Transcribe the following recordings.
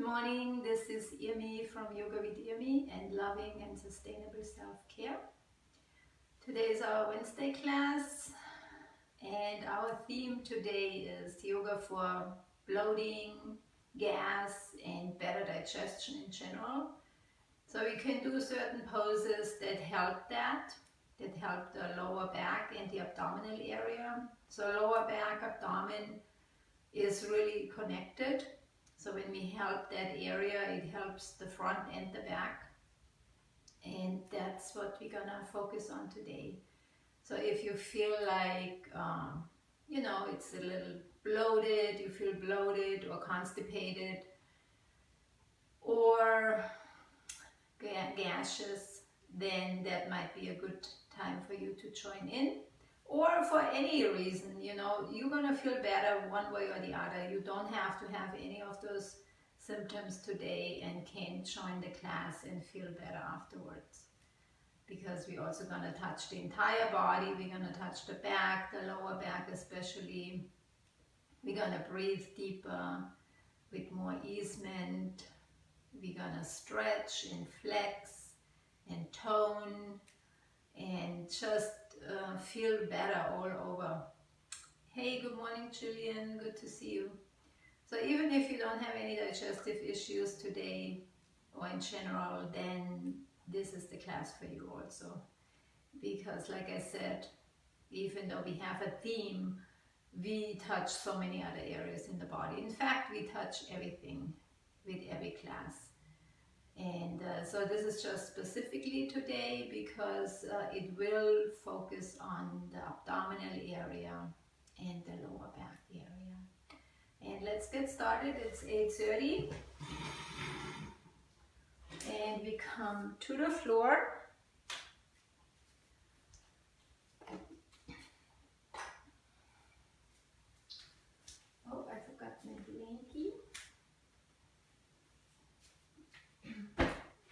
morning, this is Irmi from yoga.with.irmi and loving and sustainable self-care. Today is our Wednesday class and our theme today is yoga for bloating, gas and better digestion in general. So we can do certain poses that help the lower back and the abdominal area. So lower back, abdomen is really connected. So when we help that area, it helps the front and the back. And that's what we're gonna focus on today. So if you feel like, it's a little bloated, you feel bloated or constipated or gaseous, then that might be a good time for you to join in. Or for any reason, you're gonna feel better one way or the other. You don't have to have any of those symptoms today and can join the class and feel better afterwards. Because we're also gonna touch the entire body. We're gonna touch the back, the lower back especially. We're gonna breathe deeper with more easement. We're gonna stretch and flex and tone and just feel better all over. Hey, good morning, Jillian. Good to see you. So even if you don't have any digestive issues today or in general, then this is the class for you also. Because like I said, even though we have a theme, we touch so many other areas in the body. In fact, we touch everything with every class. And so this is just specifically today because it will focus on the abdominal area and the lower back area. And let's get started. It's 8:30 and we come to the floor. Oh, I forgot my blankie.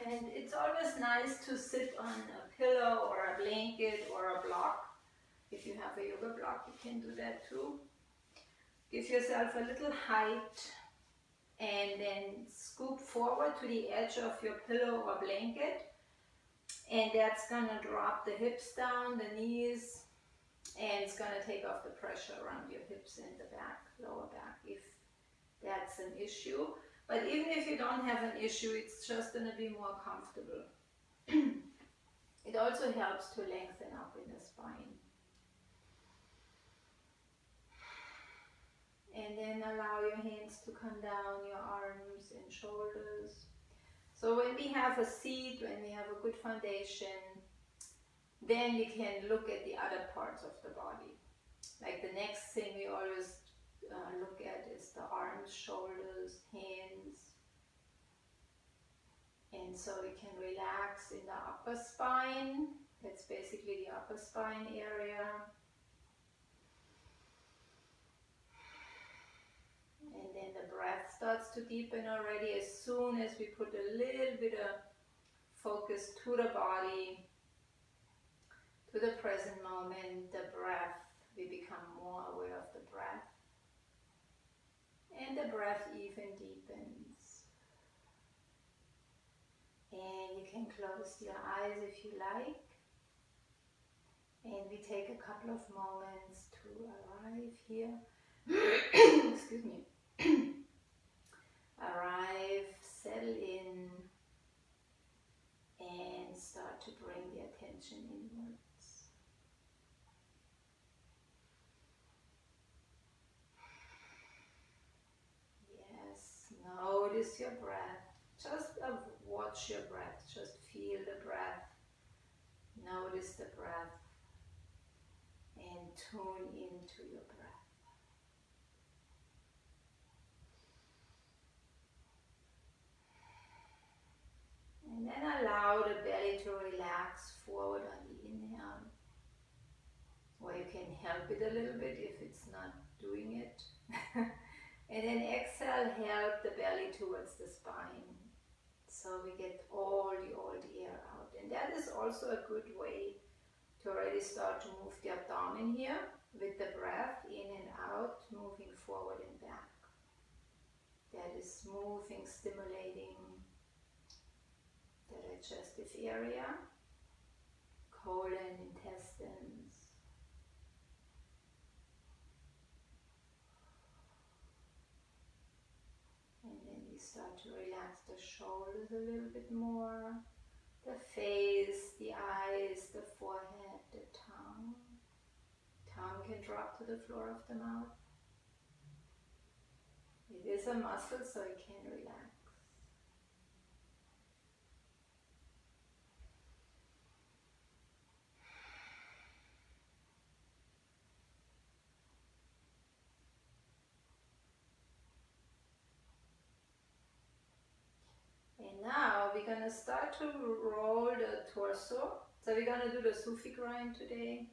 And it's always nice to sit on a pillow or a blanket or a block. If you have a yoga block, you can do that too. Give yourself a little height and then scoop forward to the edge of your pillow or blanket. And that's gonna drop the hips down, the knees, and it's gonna take off the pressure around your hips and the back, lower back, if that's an issue. But even if you don't have an issue, it's just going to be more comfortable. It also helps to lengthen up in the spine. And then allow your hands to come down your arms and shoulders. So when we have a seat, when we have a good foundation, then we can look at the other parts of the body. Like the next thing we always look at is the arms, shoulders, hands. And so we can relax in the upper spine. That's basically the upper spine area. And then the breath starts to deepen already as soon as we put a little bit of focus to the body, to the present moment, the breath. We become more aware of the breath. And the breath even deepens. And you can close your eyes if you like. And we take a couple of moments to arrive here. Excuse me. Arrive, settle in, and start to bring the attention inwards. Notice your breath. Just watch your breath. Just feel the breath. Notice the breath. And tune into your breath. And then allow the belly to relax forward on the inhale. Or you can help it a little bit if it's not doing it. And then exhale, help the belly towards the spine. So we get all the old air out. And that is also a good way to already start to move the abdomen here with the breath in and out, moving forward and back. that is moving, stimulating the digestive area, colon, intestines. And then we start to relax the shoulders a little bit more, the face, the eyes, the forehead, the tongue. Tongue can drop to the floor of the mouth. It is a muscle, so it can relax. And now we're going to start to roll the torso. So we're going to do the Sufi grind today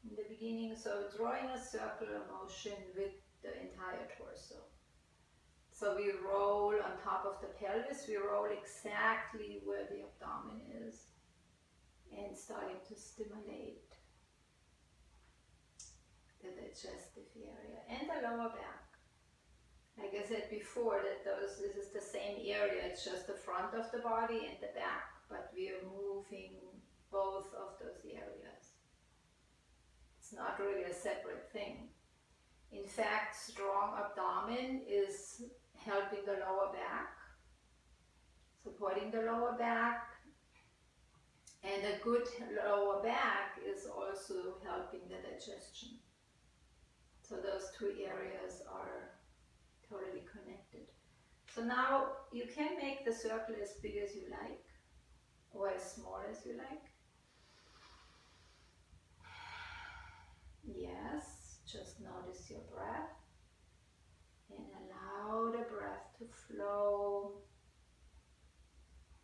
in the beginning. So drawing a circular motion with the entire torso. So we roll on top of the pelvis, we roll exactly where the abdomen is and starting to stimulate the digestive area and the lower back. Like I said before, that this is the same area, it's just the front of the body and the back, but we are moving both of those areas. It's not really a separate thing. In fact, strong abdomen is helping the lower back, supporting the lower back, and a good lower back is also helping the digestion. So those two areas are totally connected. So now you can make the circle as big as you like, or as small as you like. Yes, just notice your breath and allow the breath to flow.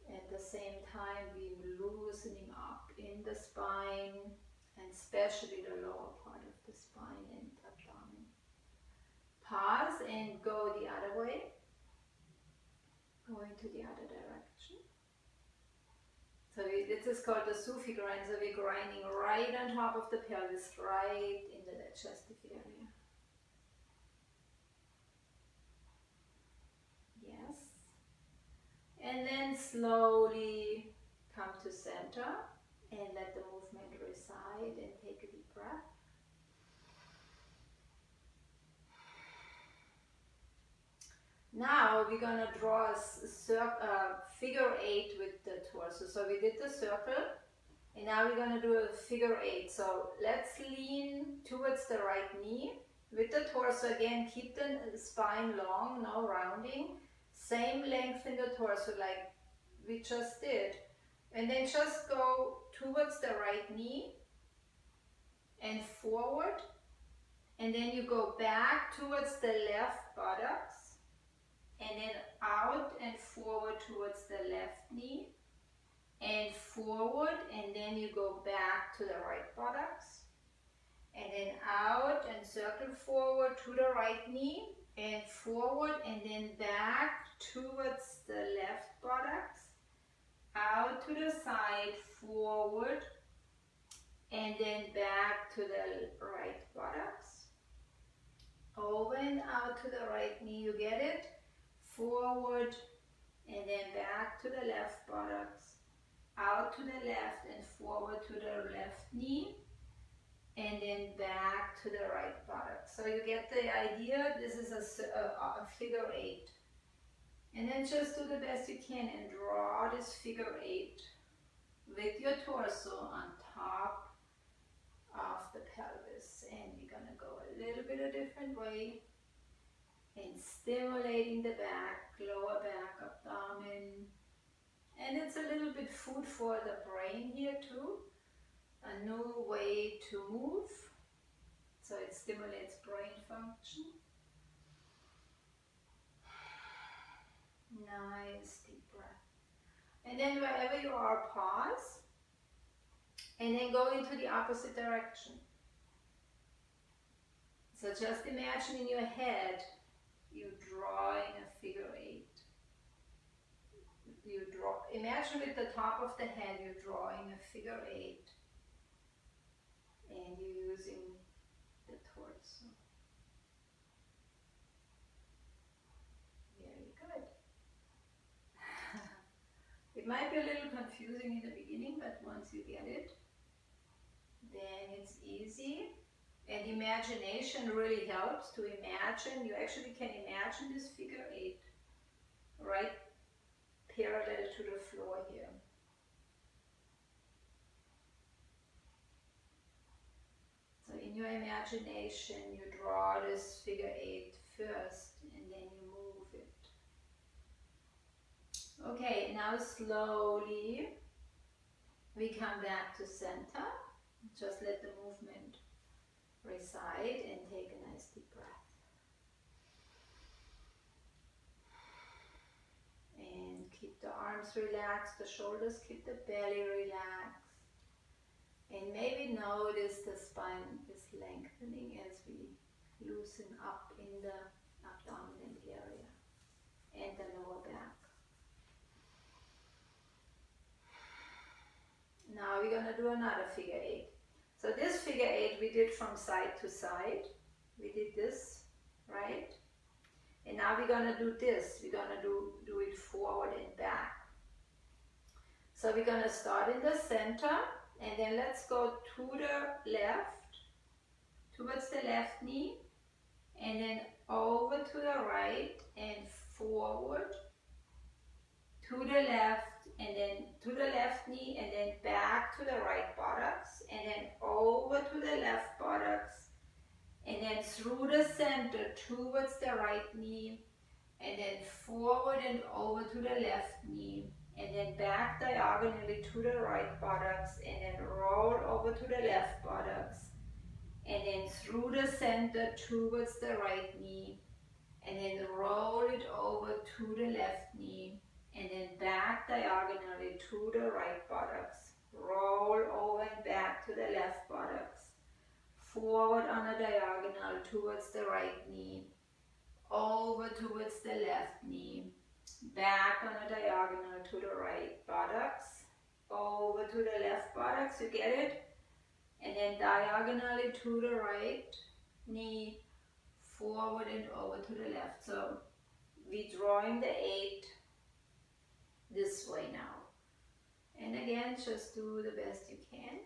At the same time, we're loosening up in the spine, and especially the lower part of the spine and abdomen. Pause and go the other way. Go into the other direction. So this is called the Sufi grind. So we're grinding right on top of the pelvis, right in the digestive area. Yes. And then slowly come to center and let the movement reside and take a deep breath. Now we're going to draw a figure 8 with the torso. So we did the circle and now we're going to do a figure 8. So let's lean towards the right knee with the torso again. Keep the spine long, no rounding. Same length in the torso like we just did. And then just go towards the right knee and forward. And then you go back towards the left buttocks. And then out and forward towards the left knee. And forward, and then you go back to the right buttocks. And then out and circle forward to the right knee. And forward, and then back towards the left buttocks. Out to the side, forward, and then back to the right buttocks. Over and out to the right knee, you get it? Forward, and then back to the left buttocks. Out to the left and forward to the left knee. And then back to the right buttocks. So you get the idea, this is a figure 8. And then just do the best you can and draw this figure 8 with your torso on top of the pelvis. And we're going to go a little bit a different way and stimulating the back, lower back, abdomen. And it's a little bit food for the brain here too. A new way to move. So it stimulates brain function. Nice deep breath. And then wherever you are, pause. And then go into the opposite direction. So just imagine in your head, you drawing a figure 8. Imagine with the top of the head, you're drawing a figure 8. And you're using the torso. Very be a little confusing in the beginning, but once you get it, then it's easy. And imagination really helps to imagine. You actually can imagine this figure 8 right parallel to the floor here. So in your imagination, you draw this figure 8 first, and then you move it. Okay, now slowly we come back to center. Just let the movement reside and take a nice deep breath. And keep the arms relaxed, the shoulders, keep the belly relaxed. And maybe notice the spine is lengthening as we loosen up in the abdominal area and the lower back. Now we're going to do another figure 8. So this figure 8 we did from side to side. We did this, right? And now we're going to do this. We're going to do it forward and back. So we're going to start in the center, and then let's go to the left, towards the left knee, and then over to the right and forward, to the left, and then to the left knee, and then back to the right buttocks, and then over to the left buttocks, and then through the center towards the right knee, and then forward and over to the left knee, and then back diagonally to the right buttocks, and then roll over to the left buttocks, and then through the center towards the right knee, and then roll it over to the left knee, and then back diagonally to the right buttocks, roll over and back to the left buttocks, forward on a diagonal towards the right knee, over towards the left knee, back on a diagonal to the right buttocks, over to the left buttocks, you get it? And then diagonally to the right knee, forward and over to the left. So we're drawing the 8 this way now. And again, just do the best you can.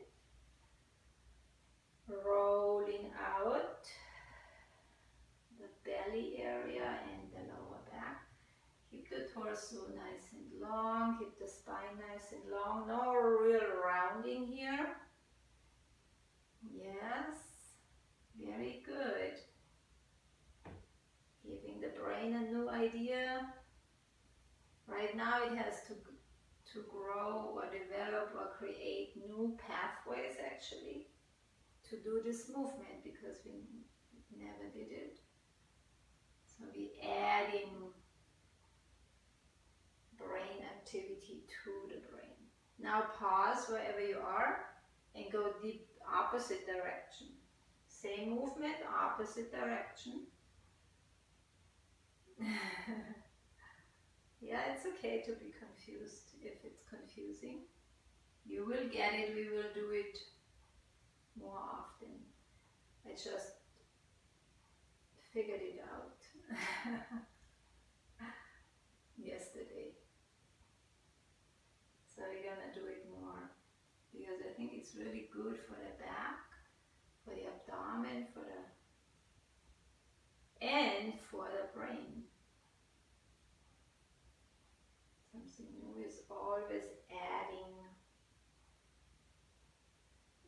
Rolling out the belly area and the lower back. Keep the torso nice and long, keep the spine nice and long. No real rounding here. Yes, very good. Giving the brain a new idea. Right now it has to grow or develop or create new pathways actually to do this movement, because we never did it. So we're adding brain activity to the brain. Now pause wherever you are and go deep opposite direction. Same movement, opposite direction. Yeah, it's okay to be confused if it's confusing. You will get it, we will do it more often. I just figured it out yesterday. So we're gonna do it more, because I think it's really good for the back, for the abdomen, and for the brain. Something new is always adding.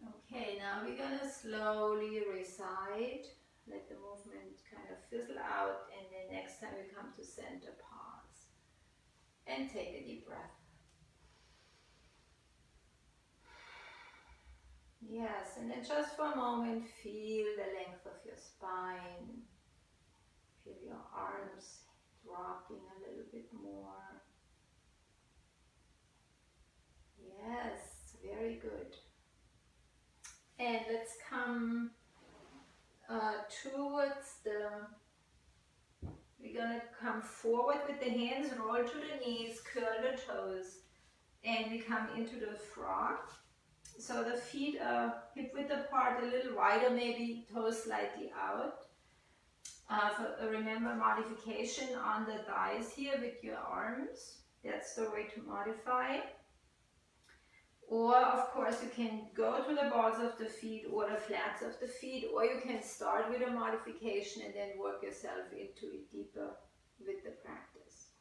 Okay, now we're gonna slowly reside, let the movement kind of fizzle out, and then next time we come to center, pause and take a deep breath. Yes, and then just for a moment, feel the length of your spine. Feel your arms dropping a little bit more. Yes, very good. And let's come towards we're gonna come forward with the hands, roll to the knees, curl the toes, and we come into the frog. So the feet are hip width apart, a little wider, maybe toes slightly out. Remember modification on the thighs here with your arms. That's the way to modify. Or of course you can go to the balls of the feet or the flats of the feet, or you can start with a modification and then work yourself into it deeper with the practice.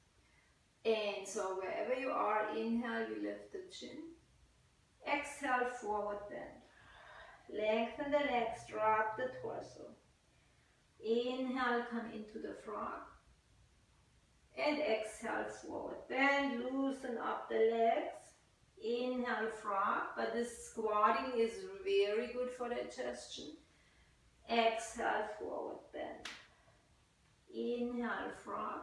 And so wherever you are, inhale, you lift the chin. Exhale, forward bend. Lengthen the legs, drop the torso. Inhale, come into the frog. And exhale, forward bend, loosen up the legs. Inhale, frog, but this squatting is very good for digestion. Exhale, forward bend. Inhale, frog.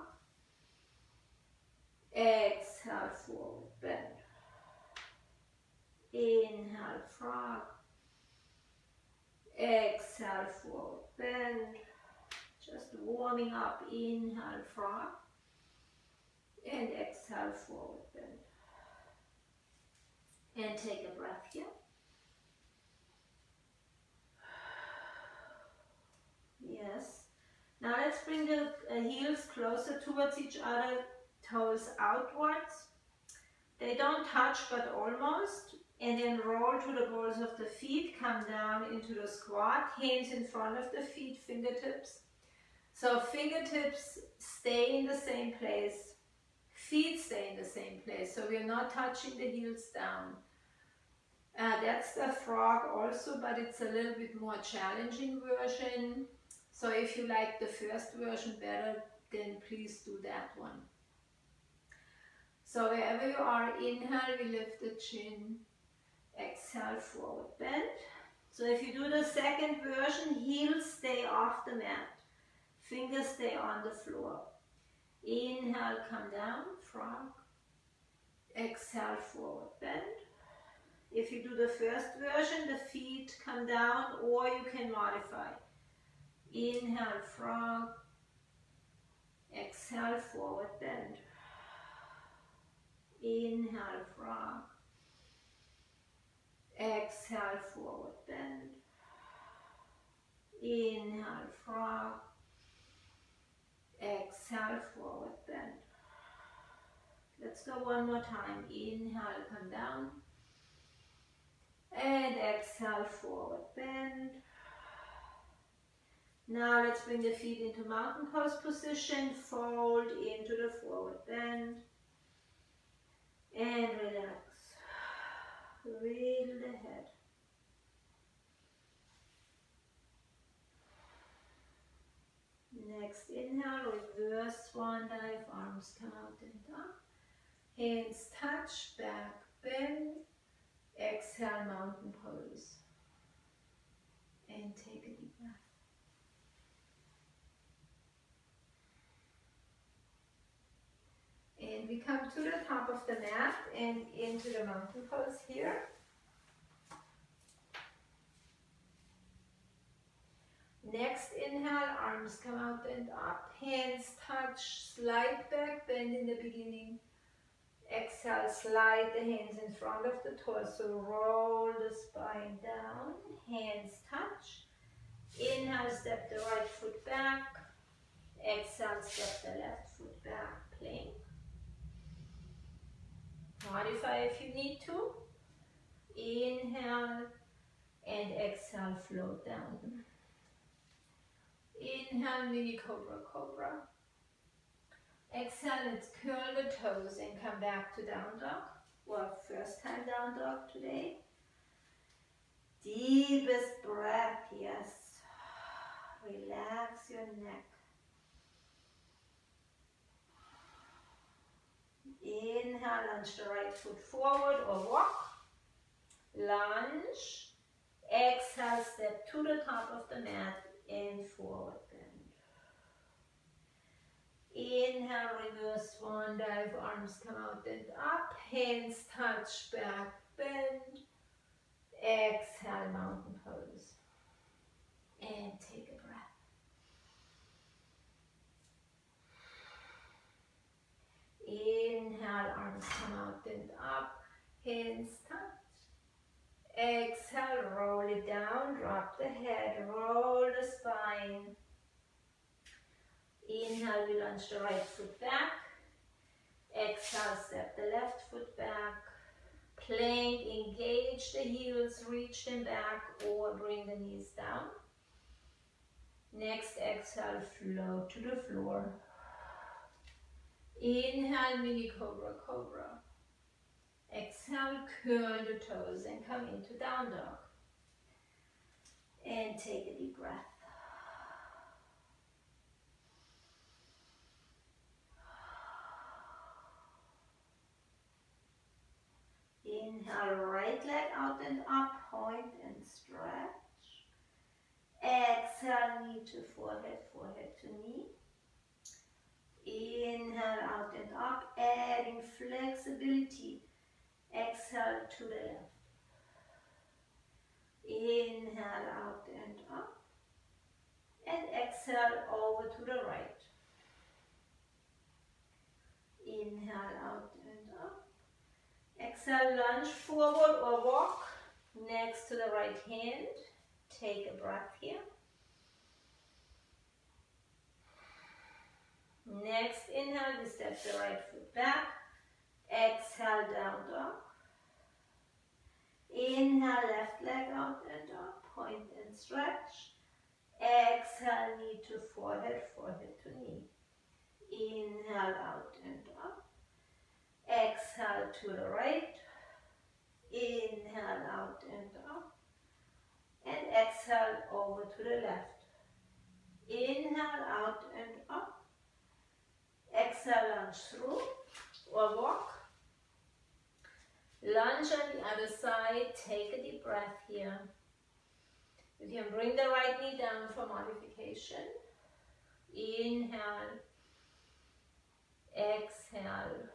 Exhale, forward bend. Inhale, frog. Exhale, forward bend. Just warming up. Inhale, frog. And exhale, forward bend. And take a breath here. Yes. Now let's bring the heels closer towards each other, toes outwards. They don't touch but almost. And then roll to the balls of the feet, come down into the squat, hands in front of the feet, fingertips. So fingertips stay in the same place, feet stay in the same place, so we're not touching the heels down. That's the frog also, but it's a little bit more challenging version. So if you like the first version better, then please do that one. So wherever you are, inhale, we lift the chin. Exhale, forward bend. So if you do the second version, heels stay off the mat. Fingers stay on the floor. Inhale, come down, frog. Exhale, forward bend. If you do the first version, the feet come down, or you can modify. Inhale, frog. Exhale, forward bend. Inhale, frog. Exhale, forward bend. Inhale, frog. Exhale, forward bend. Let's go one more time. Inhale, come down. And exhale, forward bend. Now let's bring the feet into mountain pose position. Fold into the forward bend. And relax. Wiggle the head. Next inhale, reverse swan dive, arms come out and up. Hands touch, back bend. Exhale, mountain pose. And take a deep breath. And we come to the top of the mat and into the mountain pose here. Next inhale, arms come out and up, hands touch, slide back, bend in the beginning. Exhale, slide the hands in front of the torso, roll the spine down, hands touch. Inhale, step the right foot back. Exhale, step the left foot back, plank. Modify if you need to. Inhale and exhale, float down. Inhale, mini cobra, cobra. Exhale, let's curl the toes and come back to down dog. Well, first time down dog today. Deepest breath, yes. Relax your neck. Inhale, lunge the right foot forward or walk. Lunge. Exhale, step to the top of the mat and forward bend. Inhale, reverse swan dive, arms come out and up, hands touch, back bend. Exhale, mountain pose. And take a breath. Inhale, arms come out and up, hands touch. Exhale, roll it down, drop the head, roll the spine. Inhale, we lunge the right foot back. Exhale, step the left foot back. Plank, engage the heels, reach them back or bring the knees down. Next exhale, float to the floor. Inhale, mini cobra, cobra. Exhale, curl the toes and come into down dog. And take a deep breath. Inhale, right leg out and up, point and stretch. Exhale, knee to forehead, forehead to knee. Inhale, out and up, adding flexibility. Exhale to the left. Inhale, out and up. And exhale over to the right. Inhale, out and up. Exhale, lunge forward or walk next to the right hand. Take a breath here. Next inhale, we step the right foot back. Exhale, down dog. Inhale, left leg out and up. Point and stretch. Exhale, knee to forehead, forehead to knee. Inhale, out and up. Exhale to the right. Inhale, out and up. And exhale over to the left. Inhale, out and up. Exhale, lunge through or walk. Lunge on the other side. Take a deep breath here. You can bring the right knee down for modification. Inhale. Exhale.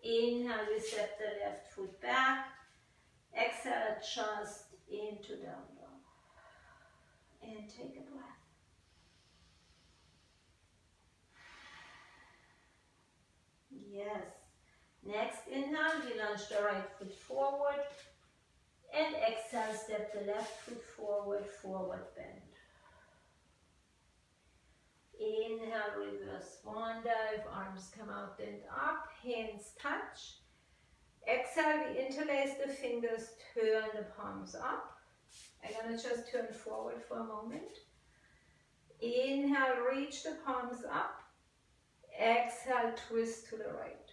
Inhale, we step the left foot back. Exhale, adjust into down dog. And take a breath. Yes. Next inhale, we lunge the right foot forward. And exhale, step the left foot forward, forward bend. Inhale, reverse swan dive, arms come out and up, hands touch. Exhale, we interlace the fingers, turn the palms up. I'm going to just turn forward for a moment. Inhale, reach the palms up. Exhale, twist to the right.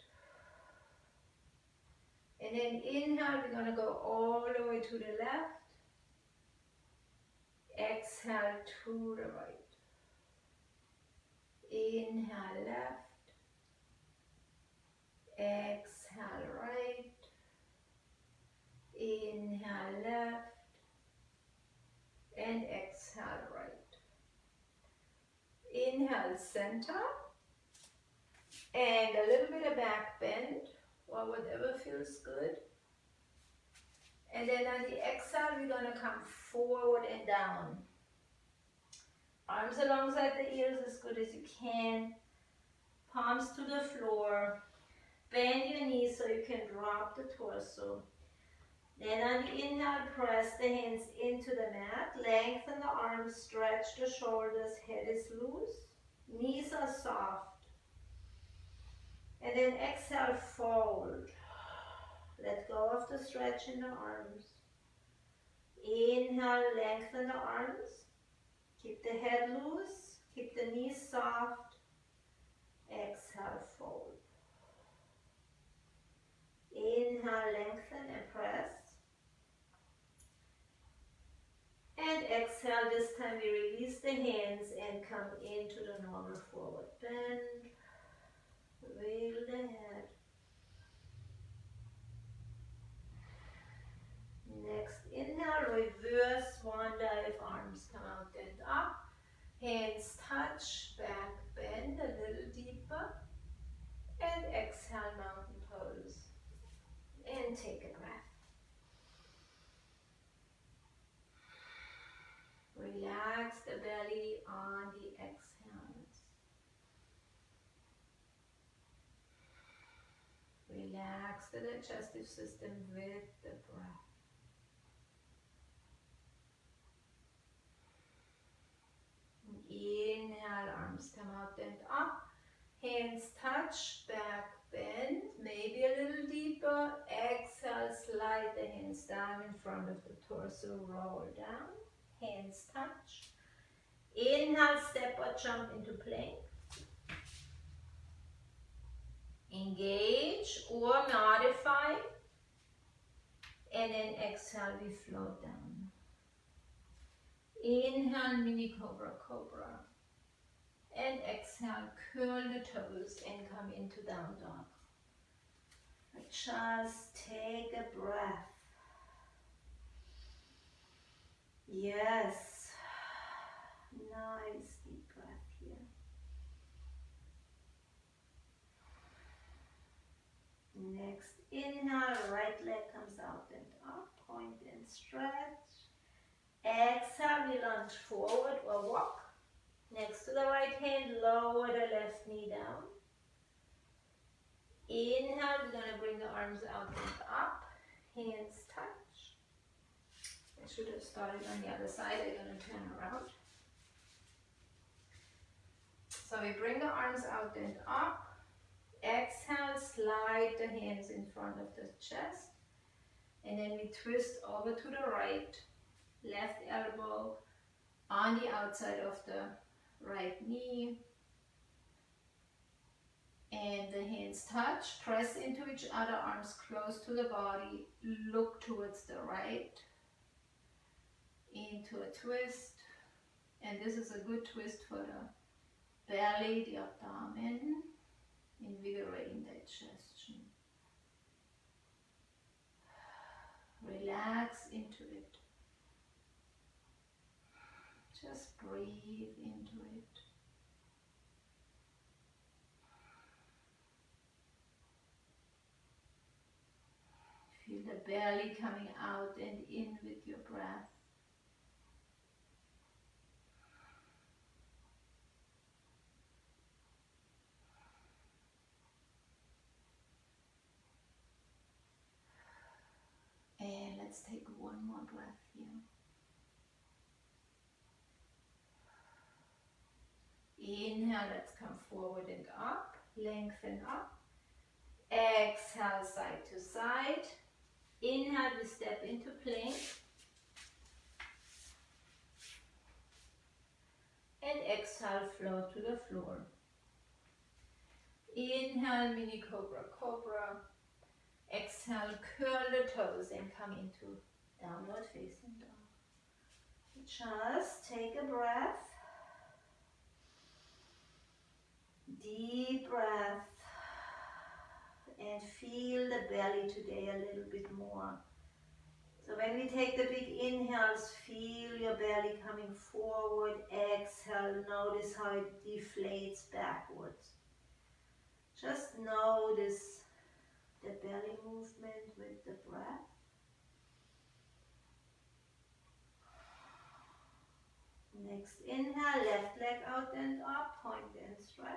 And then inhale, we're going to go all the way to the left. Exhale to the right. Inhale left. Exhale right. Inhale left. And exhale right. Inhale center. And a little bit of back bend, or whatever feels good. And then on the exhale, we're going to come forward and down. Arms alongside the ears as good as you can. Palms to the floor. Bend your knees so you can drop the torso. Then on the inhale, press the hands into the mat. Lengthen the arms, stretch the shoulders, head is loose. Knees are soft. And then exhale, fold. Let go of the stretch in the arms. Inhale, lengthen the arms. Keep the head loose. Keep the knees soft. Exhale, fold. Inhale, lengthen and press. And exhale, this time we release the hands and come into the normal forward bend. Wiggle the head. Next inhale, reverse swan dive, arms come out and up. Hands touch, back bend a little deeper. And exhale, mountain pose. And take a breath. Relax the belly on the exhales. Relax the digestive system with the breath. Inhale, arms come out and up. Hands touch, back bend, maybe a little deeper. Exhale. down in front of the torso, roll down, hands touch. Inhale, step or jump into plank. Engage or modify. And then exhale, we float down. Inhale, mini cobra, cobra. And exhale, curl the toes and come into down dog. Just take a breath. Yes. Nice deep breath here. Next, inhale, right leg comes out and up, point and stretch. Exhale, we lunge forward or walk. Next to the right hand, lower the left knee down. Inhale, we're going to bring the arms out and up, hands touch. I should have started on the other side, I'm going to turn around. So we bring the arms out and up. Exhale, slide the hands in front of the chest. And then we twist over to the right, left elbow on the outside of the right knee. And the hands touch, press into each other, arms close to the body, look towards the right, into a twist. And this is a good twist for the belly, the abdomen, invigorating digestion. Relax into it. Just breathe into it. Feel the belly coming out and in with your breath. And let's take one more breath here. Inhale, let's come forward and up, lengthen up. Exhale, side to side. Inhale, we step into plank. And exhale, float to the floor. Inhale, mini cobra, cobra. Exhale, curl the toes and come into downward facing dog. Just take a breath. Deep breath. And feel the belly today a little bit more. So when we take the big inhales, feel your belly coming forward. Exhale, notice how it deflates backwards. Just notice the belly movement with the breath. Next inhale, left leg out and up, point and stretch.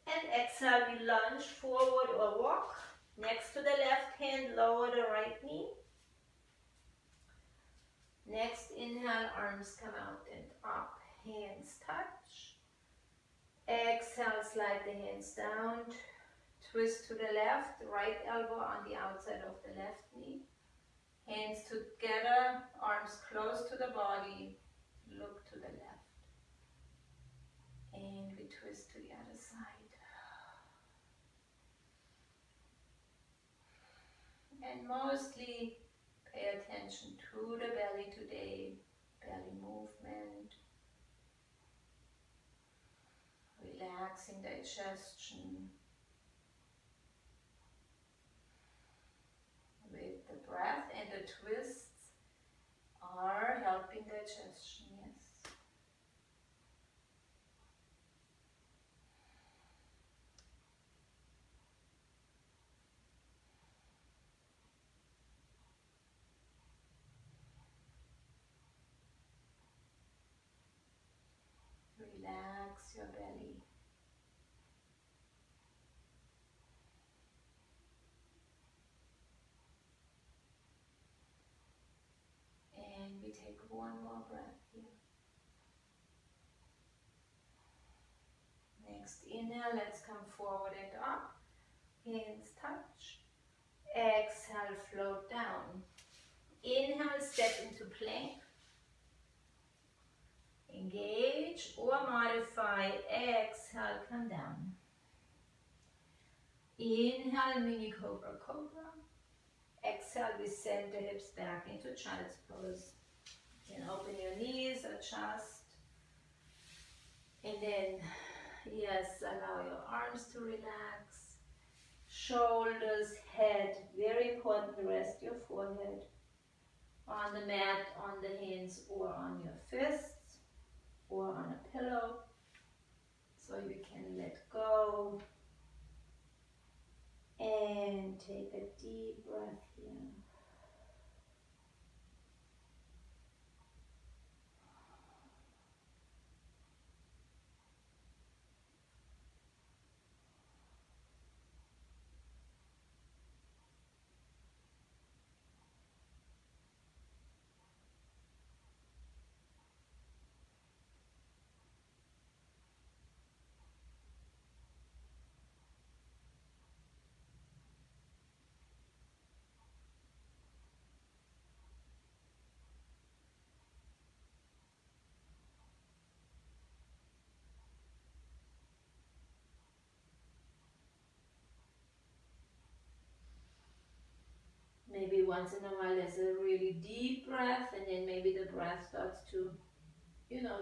And exhale, we lunge forward or walk. Next to the left hand, lower the right knee. Next inhale, arms come out and up, hands touch. Exhale, slide the hands down. Twist to the left, right elbow on the outside of the left knee. Hands together, arms close to the body. Look to the left. And we twist to the other side. And mostly pay attention to the belly today, belly movement. Relaxing digestion. With the breath and the twists are helping digestion, yes. Relax your belly. And we take one more breath here. Next inhale, let's come forward and up. Hands touch. Exhale, float down. Inhale, step into plank. Engage or modify. Exhale, come down. Inhale, mini cobra, cobra. Exhale, we send the hips back into child's pose. You can open your knees, adjust. And then, yes, allow your arms to relax. Shoulders, head, very important, rest your forehead on the mat, on the hands, or on your fists, or on a pillow. So you can let go. And take a deep breath here. Maybe once in a while there's a really deep breath, and then maybe the breath starts to,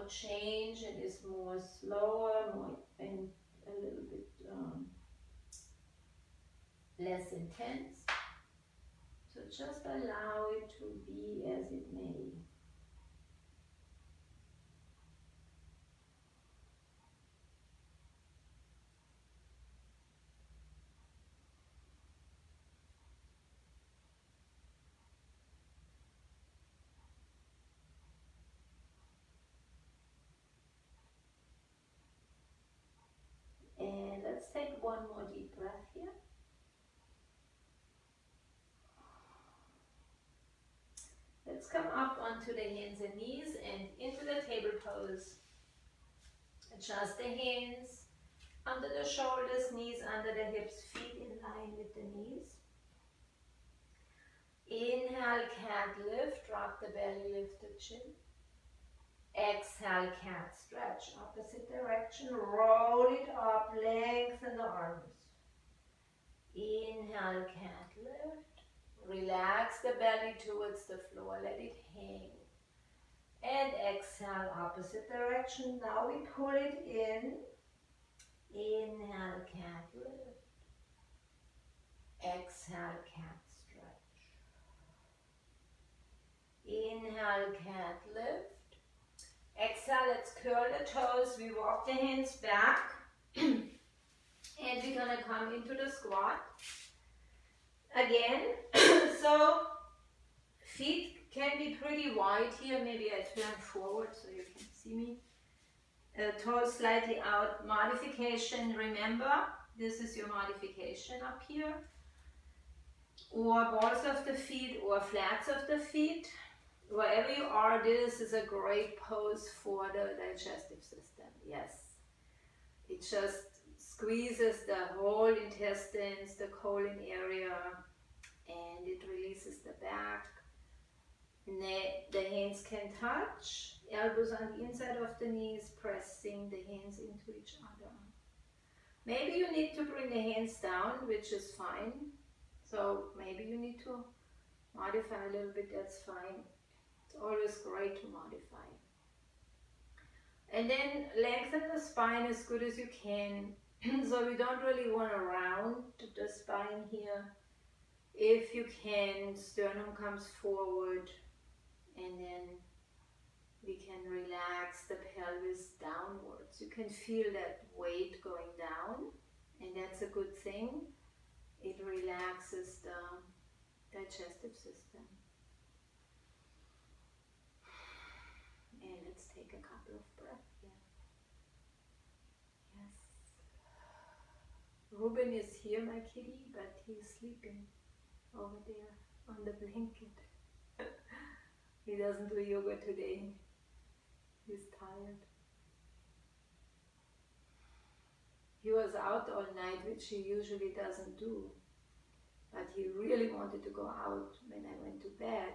change and is more slower, more and a little bit less intense. So just allow it to be as it may. And let's take one more deep breath here. Let's come up onto the hands and knees and into the table pose. Adjust the hands under the shoulders, knees under the hips, feet in line with the knees. Inhale, cat lift, drop the belly, lift the chin. Exhale, cat stretch, opposite direction, roll it up, lengthen the arms. Inhale, cat lift. Relax the belly towards the floor, let it hang. And exhale, opposite direction. Now we pull it in. Inhale, cat lift. Exhale, cat stretch. Inhale, cat lift. Exhale, let's curl the toes. We walk the hands back. And we're going to come into the squat. Again, so feet can be pretty wide here. Maybe I turn forward so you can see me. Toes slightly out. Modification, remember, this is your modification up here. Or balls of the feet or flats of the feet. Wherever you are, this is a great pose for the digestive system. Yes. It just squeezes the whole intestines, the colon area, and it releases the back. The hands can touch, elbows on the inside of the knees, pressing the hands into each other. Maybe you need to bring the hands down, which is fine. So maybe you need to modify a little bit, that's fine. It's always great to modify. And then lengthen the spine as good as you can. So we don't really want to round the spine here. If you can, sternum comes forward, and then we can relax the pelvis downwards. You can feel that weight going down, and that's a good thing. It relaxes the digestive system. And let's take a couple of breaths here. Yes. Ruben is here, my kitty, but he's sleeping over there on the blanket. He doesn't do yoga today. He's tired. He was out all night, which he usually doesn't do. but he really wanted to go out when I went to bed.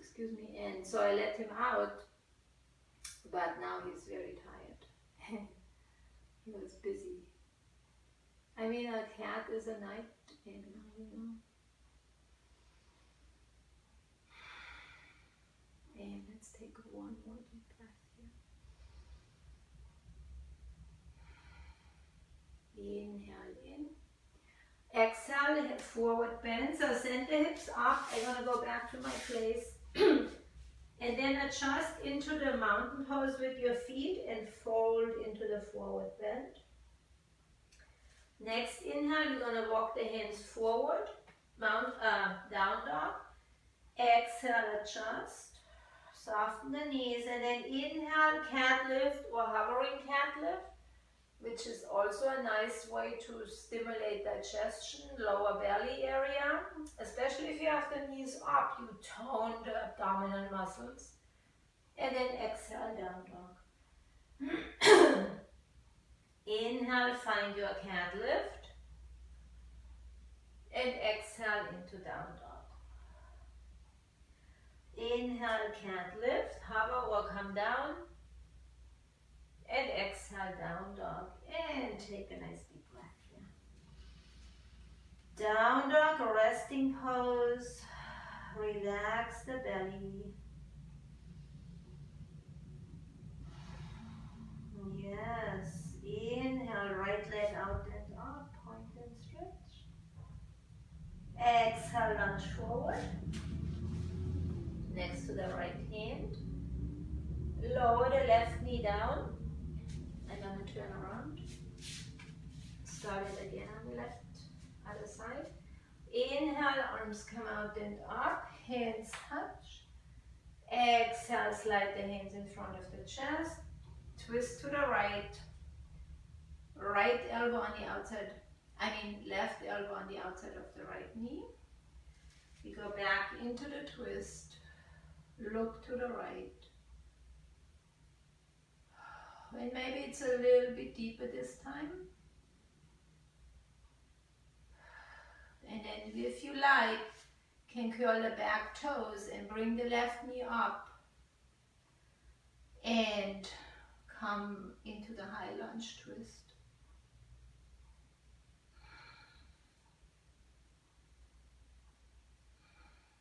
Excuse me. And so I let him out, but now he's very tired. He was busy. I mean, a cat is a night animal, you know. And let's take one more deep breath here. Inhale in. Exhale, head forward bend. So send the hips up. I'm going to go back to my place. And then adjust into the mountain pose with your feet and fold into the forward bend. Next inhale, you're going to walk the hands forward, down dog. Exhale, adjust. Soften the knees, and then inhale, cat lift or hovering cat lift, which is also a nice way to stimulate digestion, lower belly area. Especially if you have the knees up, you tone the abdominal muscles. And then exhale, down dog. Inhale, find your cat lift. And exhale into down dog. Inhale, cat lift, hover or come down. And exhale, down dog. And take a nice deep breath here. Down dog, resting pose. Relax the belly. Yes. Inhale, right leg out and up. Point and stretch. Exhale, lunge forward. Next to the right hand. Lower the left knee down. I'm going to turn around. Start it again on the left other side. Inhale, arms come out and up. Hands touch. Exhale, slide the hands in front of the chest. Twist to the right. Right elbow on the outside. Left elbow on the outside of the right knee. We go back into the twist. Look to the right. And maybe it's a little bit deeper this time. And then if you like, can curl the back toes and bring the left knee up. And come into the high lunge twist.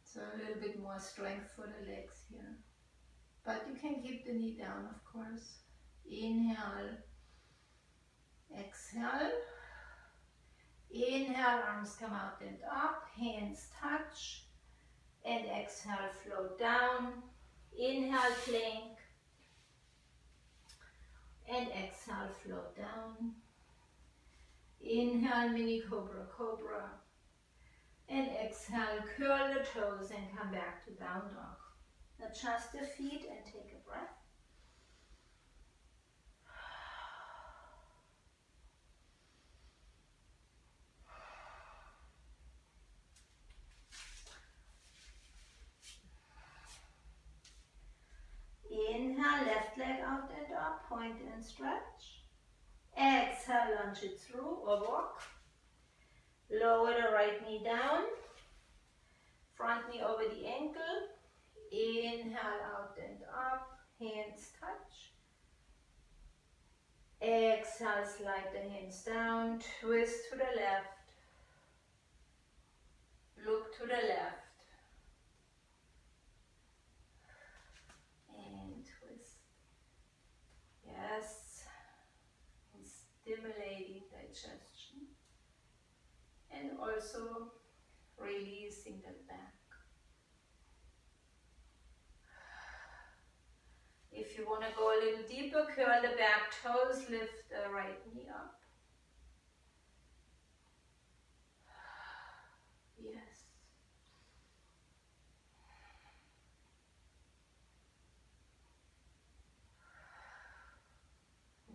So a little bit more strength for the legs here. But you can keep the knee down, of course. Inhale. Exhale. Inhale, arms come out and up. Hands touch. And exhale, float down. Inhale, plank. And exhale, float down. Inhale, mini cobra, cobra. And exhale, curl the toes and come back to down dog. Adjust the feet and take a breath. Inhale, left leg out and up, point and stretch. Exhale, lunge it through or walk. Lower the right knee down. Front knee over the ankle. Inhale, out and up. Hands touch. Exhale, slide the hands down. Twist to the left. Look to the left. And twist. Yes. And stimulating digestion. And also releasing the back. If you want to go a little deeper, curl the back toes, lift the right knee up. Yes.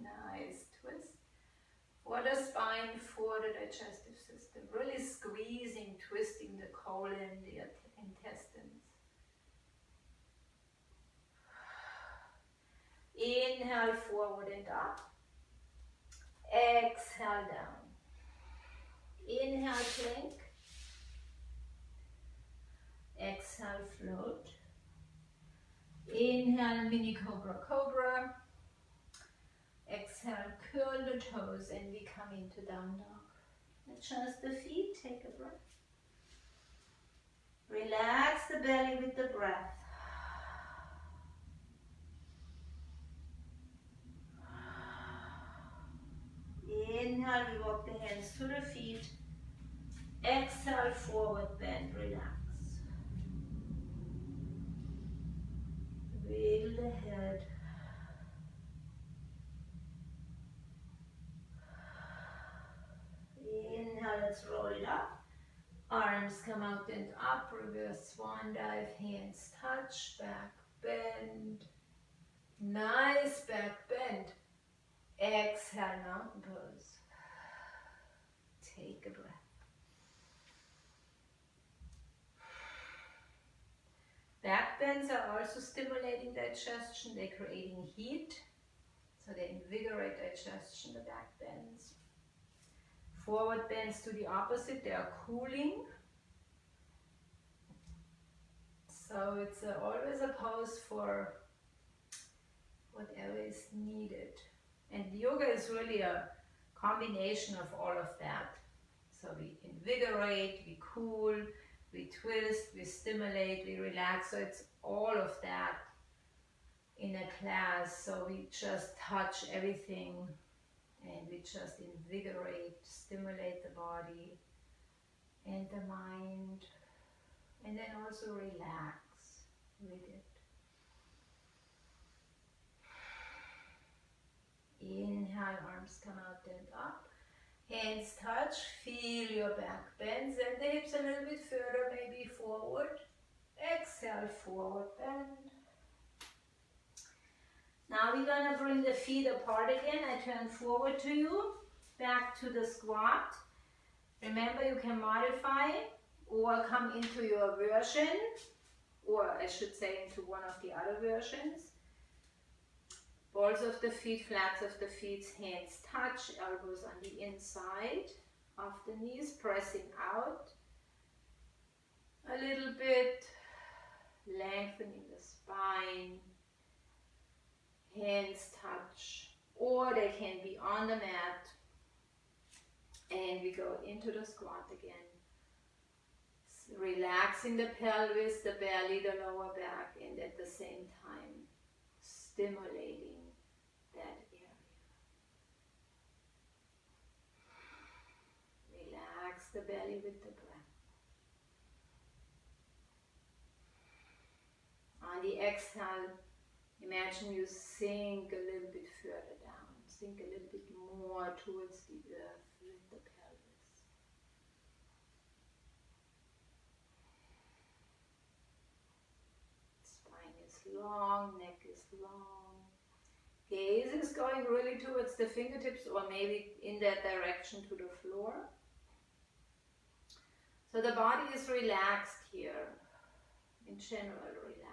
Nice twist. For the spine, for the digestive system. Really squeezing, twisting the colon, the intestines. Inhale, forward and up. Exhale, down. Inhale, plank. Exhale, float. Inhale, mini cobra, cobra. Exhale, curl the toes and we come into down dog. Adjust the feet, take a breath. Relax the belly with the breath. Inhale, we walk the hands to the feet. Exhale, forward bend, relax. Wiggle the head. Inhale, let's roll it up. Arms come out and up, reverse swan dive, hands touch, back bend. Nice back bend. Exhale, mountain pose. Take a breath. Back bends are also stimulating digestion. They're creating heat, so they invigorate digestion, the back bends. Forward bends to the opposite, they are cooling. So it's always a pose for whatever is needed. And yoga is really a combination of all of that. So we invigorate, we cool, we twist, we stimulate, we relax. So it's all of that in a class. So we just touch everything and we just invigorate, stimulate the body and the mind, and then also relax with it. Inhale, arms come out and up. Hands touch, feel your back bends and the hips a little bit further, maybe forward. Exhale, forward bend. Now we're gonna bring the feet apart again. I turn forward to you, back to the squat. Remember, you can modify or come into your version, or I should say into one of the other versions. Balls of the feet, flats of the feet, hands touch, elbows on the inside of the knees, pressing out a little bit, lengthening the spine. Hands touch, or they can be on the mat, and we go into the squat again. Relaxing the pelvis, the belly, the lower back, and at the same time stimulating that area. Relax the belly with the breath. On the exhale, imagine you sink a little bit further down, sink a little bit more towards the earth with the pelvis. Spine is long, neck is long. Gaze is going really towards the fingertips or maybe in that direction to the floor. So the body is relaxed here, in general relaxed.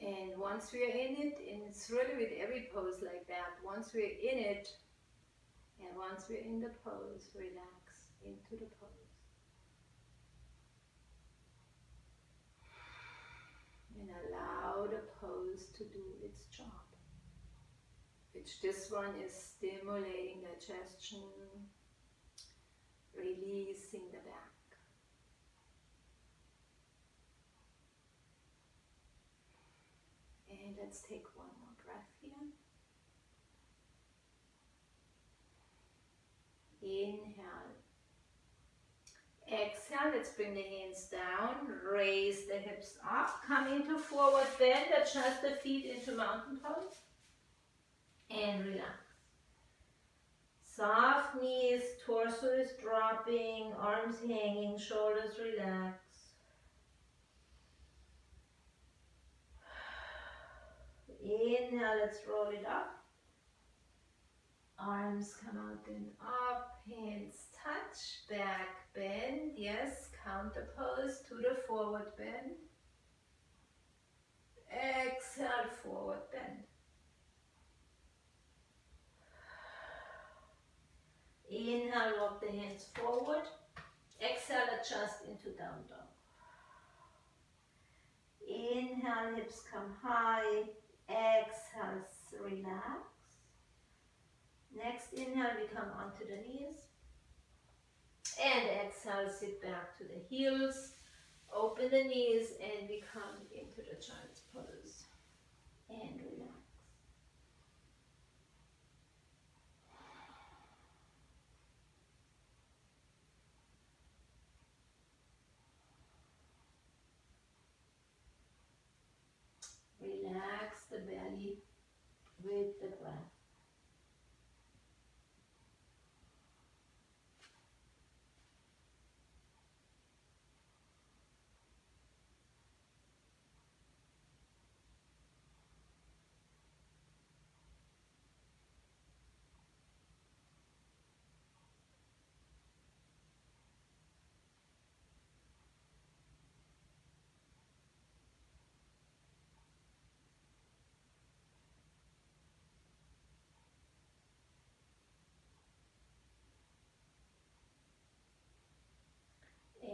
And once we are in it, and it's really with every pose like that, once we're in it, and once we're in the pose, relax into the pose. And allow the pose to do its job. Which this one is stimulating digestion, releasing the back. And let's take one more breath here. Inhale. Exhale, let's bring the hands down, raise the hips up, come into forward bend, adjust the feet into mountain pose, and relax. Soft knees, torso is dropping, arms hanging, shoulders relax. Inhale, let's roll it up. Arms come out and up, hands touch, back bend, yes, counter pose to the forward bend. Exhale, forward bend. Inhale, walk the hands forward. Exhale, adjust into down dog. Inhale, hips come high. Exhale, relax. Next inhale, we come onto the knees. And exhale, sit back to the heels. Open the knees and we come into the child's pose. And relax. Relax the belly with the breath.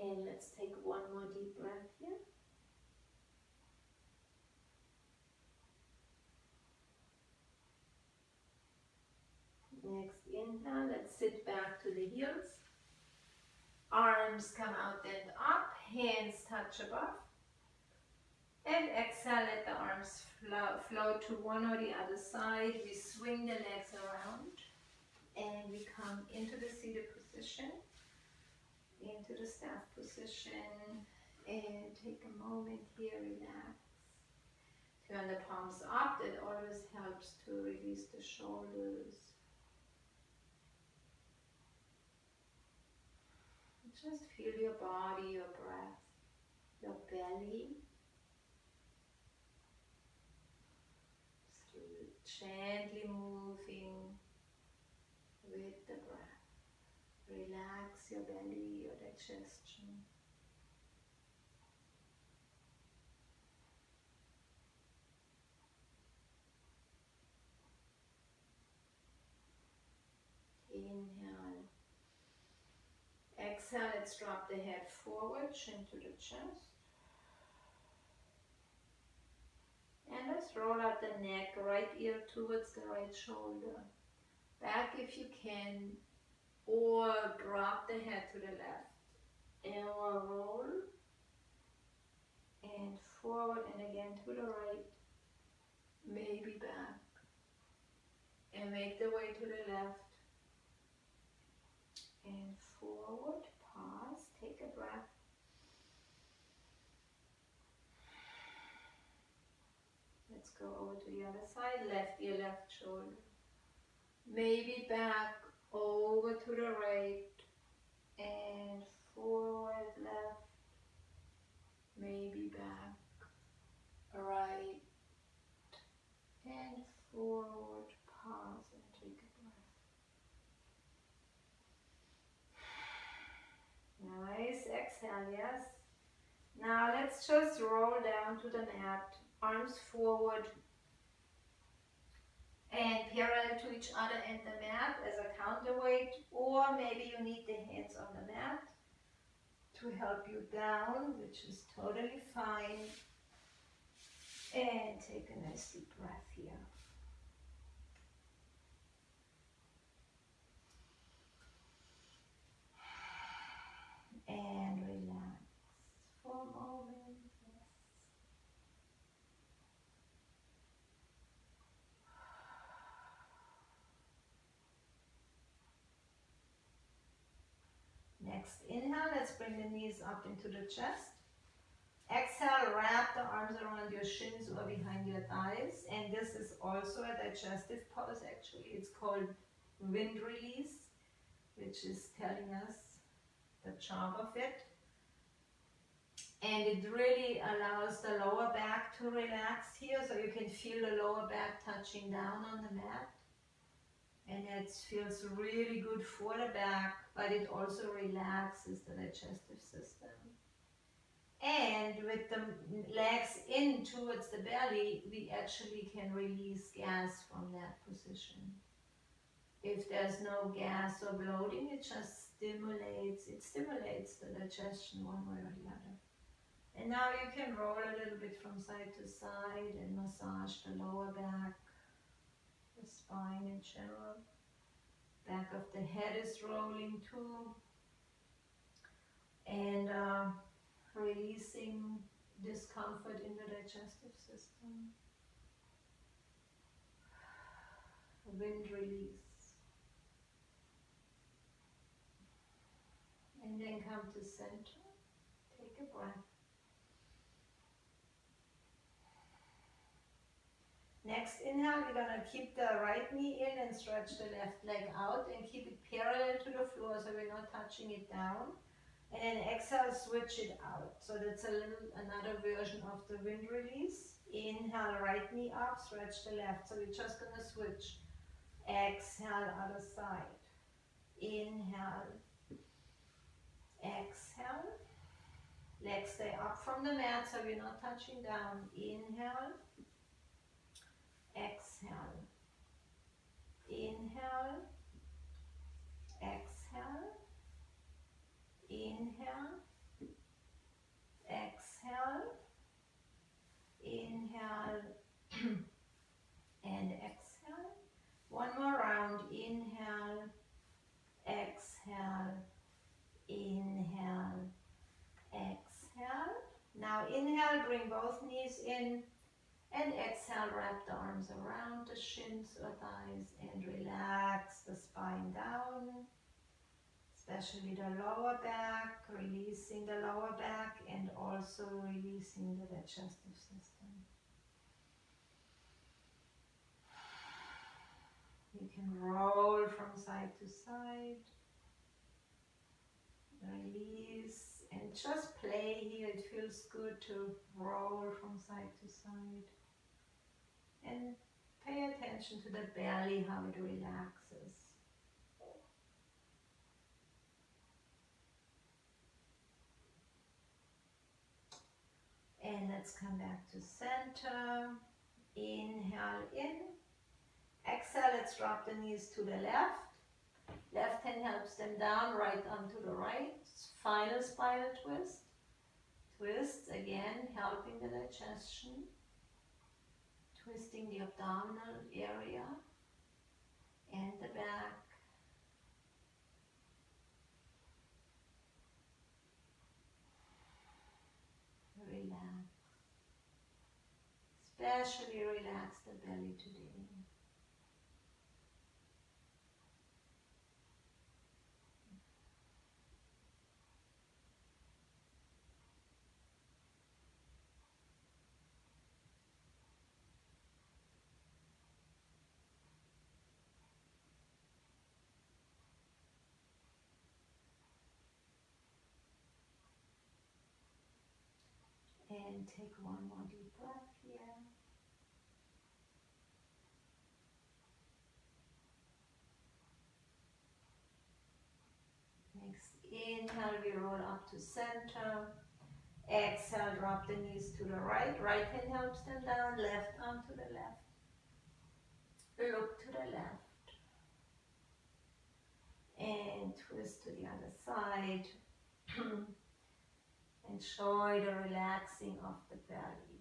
And let's take one more deep breath here. Next inhale, let's sit back to the heels. Arms come out and up, hands touch above. And exhale, let the arms flow to one or the other side. We swing the legs around and we come into the seated position, into the staff position, and take a moment here, relax. Turn the palms up, that always helps to release the shoulders. Just feel your body, your breath, your belly. Gently moving with the breath. Relax your belly, your digestion. Inhale. Exhale, let's drop the head forward, chin to the chest. And let's roll out the neck, right ear towards the right shoulder. Back if you can, or drop the head to the left. And we'll roll. And forward and again to the right. Maybe back. And make the way to the left. And forward, pause, take a breath. Let's go over to the other side, left ear, left shoulder. Maybe back, over to the right, and forward, left. Maybe back, right, and forward, pause, and take a breath. Nice, exhale, yes. Now let's just roll down to the mat, arms forward and parallel to each other and the mat as a counterweight, or maybe you need the hands on the mat to help you down, which is totally fine. And take a nice deep breath here. And relax for a moment. Next inhale, let's bring the knees up into the chest. Exhale, wrap the arms around your shins or behind your thighs. And this is also a digestive pose actually. It's called wind release, which is telling us the charm of it. And it really allows the lower back to relax here, so you can feel the lower back touching down on the mat. And it feels really good for the back, but it also relaxes the digestive system. And with the legs in towards the belly, we actually can release gas from that position. If there's no gas or bloating, it just stimulates the digestion one way or the other. And now you can roll a little bit from side to side and massage the lower back, the spine in general. Back of the head is rolling too. And releasing discomfort in the digestive system. Wind release. And then come to center. Take a breath. Next inhale, we're going to keep the right knee in and stretch the left leg out and keep it parallel to the floor so we're not touching it down. And then exhale, switch it out. So that's another version of the wind release. Inhale, right knee up, stretch the left. So we're just going to switch. Exhale, other side. Inhale. Exhale. Legs stay up from the mat so we're not touching down. Inhale. Exhale. Inhale. Exhale. Inhale. Exhale. Inhale. And exhale. One more round. Inhale. Exhale. Inhale. Exhale. Now inhale, bring both knees in. And exhale, wrap the arms around the shins or thighs and relax the spine down, especially the lower back, releasing the lower back and also releasing the digestive system. You can roll from side to side, release, and just play here. It feels good to roll from side to side. And pay attention to the belly, how it relaxes. And let's come back to center. Inhale in. Exhale, let's drop the knees to the left. Left hand helps them down, right arm to the right. Final spinal twist. Twist again, helping the digestion. Twisting the abdominal area and the back. Relax. Especially relax the belly today. And take one more deep breath here. Next inhale, we roll up to center. Exhale, drop the knees to the right. Right hand helps them down, left arm to the left. Look to the left. And twist to the other side. Enjoy the relaxing of the belly.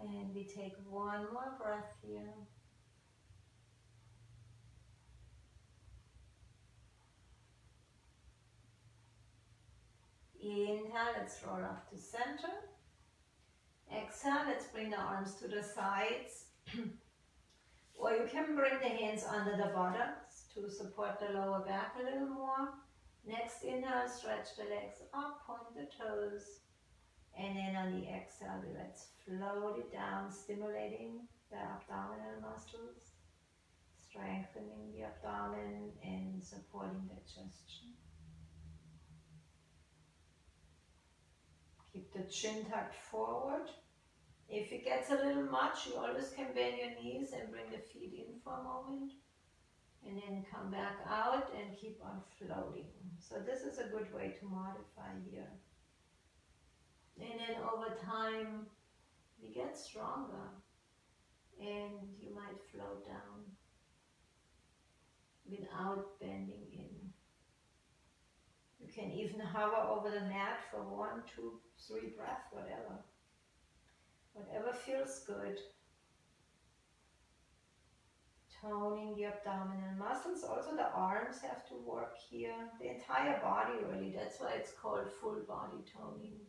And we take one more breath here. Inhale, let's roll up to center. Exhale, let's bring the arms to the sides. Or you can bring the hands under the buttocks to support the lower back a little more. Next inhale, stretch the legs up, point the toes. And then on the exhale, let's float it down, stimulating the abdominal muscles, strengthening the abdomen and supporting digestion. Keep the chin tucked forward. If it gets a little much, you always can bend your knees and bring the feet in for a moment. And then come back out and keep on floating. So this is a good way to modify here. And then over time, we get stronger and you might float down without bending in. You can even hover over the mat for 1, 2, 3 breaths, whatever. Whatever feels good. Toning the abdominal muscles. Also the arms have to work here. The entire body really. That's why it's called full body toning.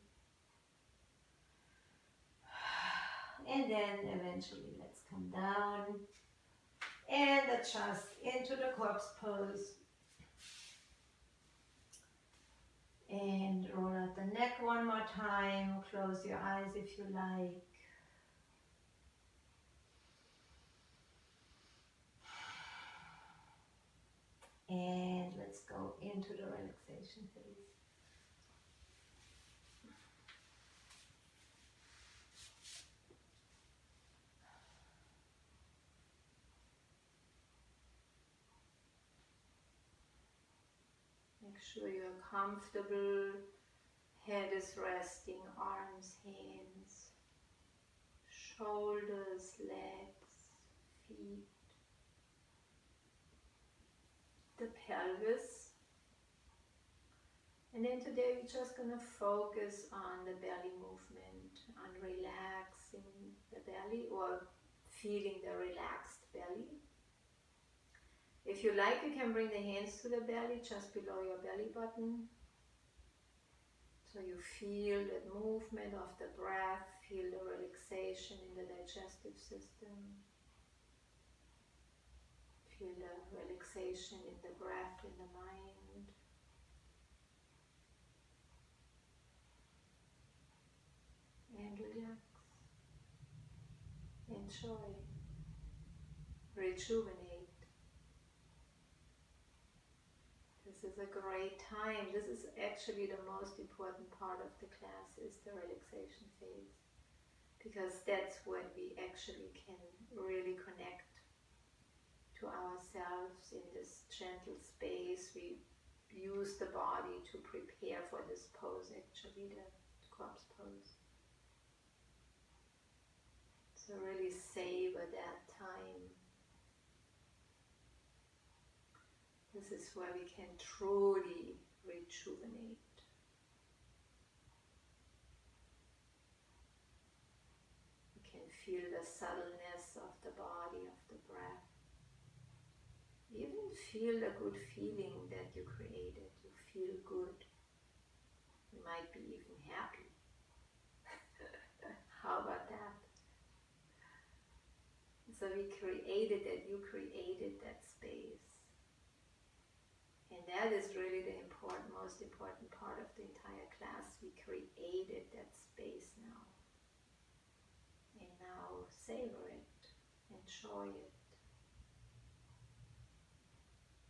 And then eventually let's come down and adjust into the corpse pose. And roll out the neck one more time. Close your eyes if you like. And let's go into the relaxation phase. Make sure you're comfortable. Head is resting, arms, hands, shoulders, legs, feet, the pelvis. And then today we're just going to focus on the belly movement, on relaxing the belly or feeling the relaxed belly. If you like, you can bring the hands to the belly, just below your belly button. So you feel the movement of the breath, feel the relaxation in the digestive system. Feel the relaxation in the breath, in the mind. And relax. Enjoy. Rejuvenate. This is a great time. This is actually the most important part of the class, is the relaxation phase. Because that's when we actually can really connect to ourselves in this gentle space. We use the body to prepare for this pose, actually, the corpse pose. So really savor that time. This is where we can truly rejuvenate. You can feel the subtleness of the body, of the breath. Even feel the good feeling that you created. You feel good. You might be even happy. How about that? So we created that, you created that space. And that is really the most important part of the entire class. We created that space now. And now savor it, enjoy it.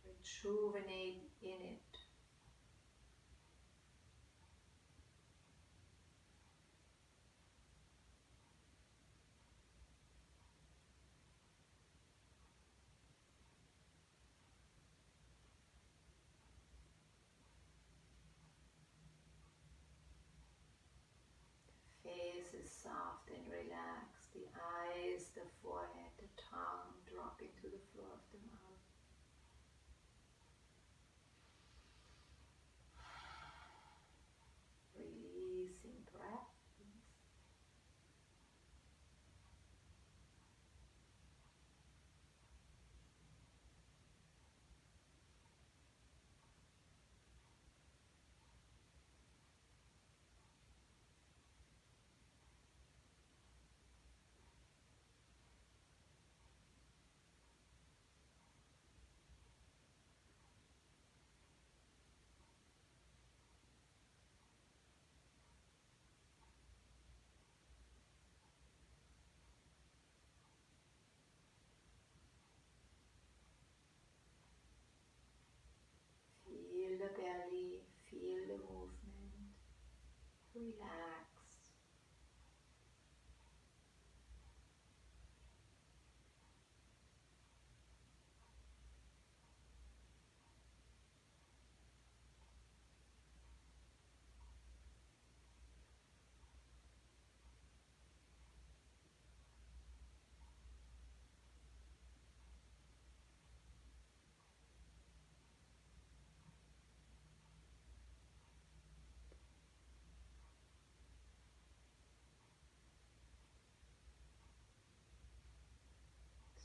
Rejuvenate in it. Face is soft and relaxed. The eyes, the forehead, the tongue dropping to the floor of the mouth. Releasing breath. Feel the movement. Relax.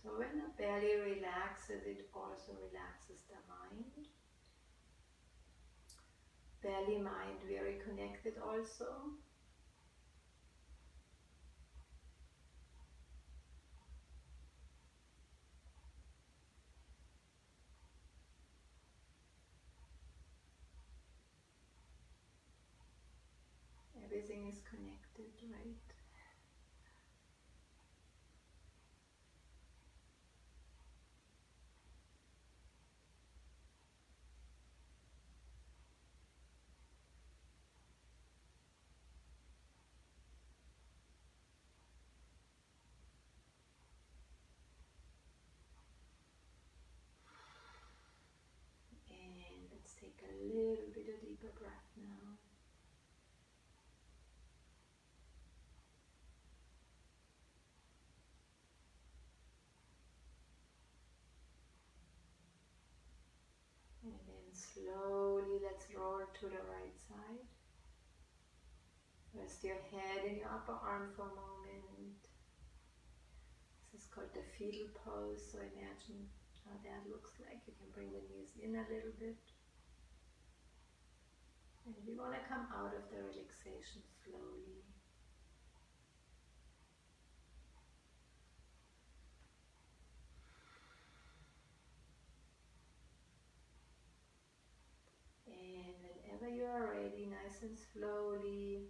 So when the belly relaxes, it also relaxes the mind. Belly, mind, very connected also. Everything is connected, right? And let's take a little bit of deeper breath now. And then slowly let's roll to the right side. Rest your head in your upper arm for a moment. This is called the fetal pose, so imagine how that looks like. You can bring the knees in a little bit. And we want to come out of the relaxation slowly. And whenever you are ready, nice and slowly,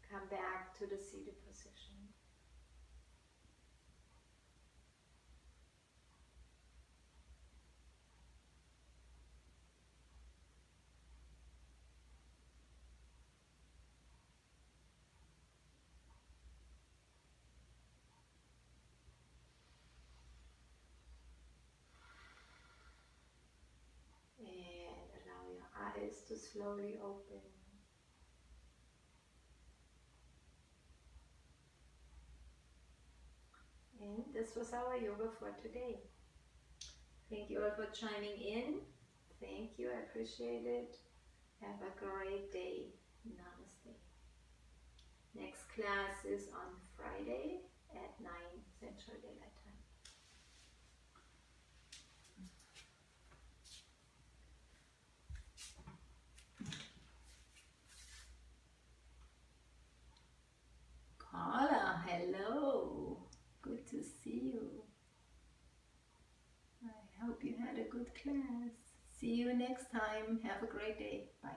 come back to the seated position. And allow your eyes to slowly open. And this was our yoga for today. Thank you all for chiming in. Thank you, I appreciate it. Have a great day. Namaste. Next class is on Friday at 9 Central Daylight Time. Carla, hello. Good to see you. I hope you had a good class. See you next time. Have a great day. Bye.